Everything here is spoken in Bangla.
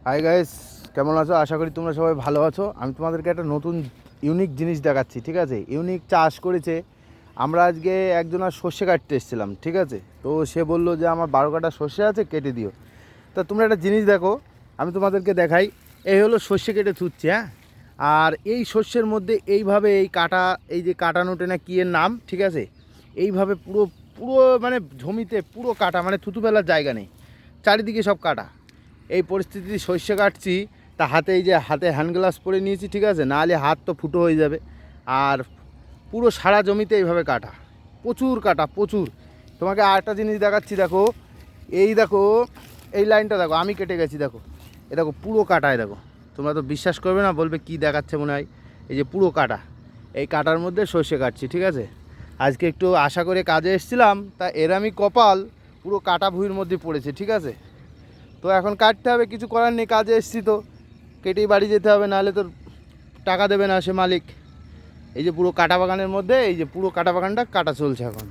হাই গাইস, কেমন আছো? আশা করি তোমরা সবাই ভালো আছো। আমি তোমাদেরকে একটা নতুন ইউনিক জিনিস দেখাচ্ছি, ঠিক আছে? ইউনিক চাষ করেছে। আমরা আজকে একজনের সর্ষে কাটতে এসেছিলাম, ঠিক আছে? তো সে বললো যে আমার 12 কাঠা সর্ষে আছে, কেটে দিও। তা তোমরা একটা জিনিস দেখো, আমি তোমাদেরকে দেখাই। এই হলো সর্ষে কেটে থুচ্ছে, হ্যাঁ। আর এই শস্যের মধ্যে এইভাবে এই কাটা, এই যে কাটানোটে না কি এর নাম, ঠিক আছে? এইভাবে পুরো পুরো মানে জমিতে পুরো কাটা, মানে থুতু ফেলার জায়গা নেই, চারিদিকে সব কাটা। এই পরিস্থিতি সর্ষে কাটছি, তা হাতে এই যে হাতে হ্যান্ড গ্লাভস পরে নিয়েছি, ঠিক আছে? নাহলে হাত তো ফুটো হয়ে যাবে। আর পুরো সারা জমিতে এইভাবে কাটা, প্রচুর কাটা, প্রচুর। তোমাকে আর একটা জিনিস দেখাচ্ছি, দেখো। এই দেখো, এই লাইনটা দেখো, আমি কেটে গেছি, দেখো। এ দেখো পুরো কাটায়, দেখো। তোমরা তো বিশ্বাস করবে না, বলবে কি দেখাচ্ছে মনে হয়। এই যে পুরো কাটা, এই কাটার মধ্যে সর্ষে কাটছি, ঠিক আছে? আজকে একটু আশা করে কাজে এসেছিলাম, তা এরামি কপাল, পুরো কাটা ভুঁইয়ের মধ্যে পড়েছে, ঠিক আছে? তো এখন কাটতে হবে, কিছু করার নেই, কাজে এসেছি তো কেটেই বাড়ি যেতে হবে, নাহলে তোর টাকা দেবে না সে মালিক। এই যে পুরো কাটা বাগানের মধ্যে, এই যে পুরো কাটা বাগানটা কাটা চলছে এখন।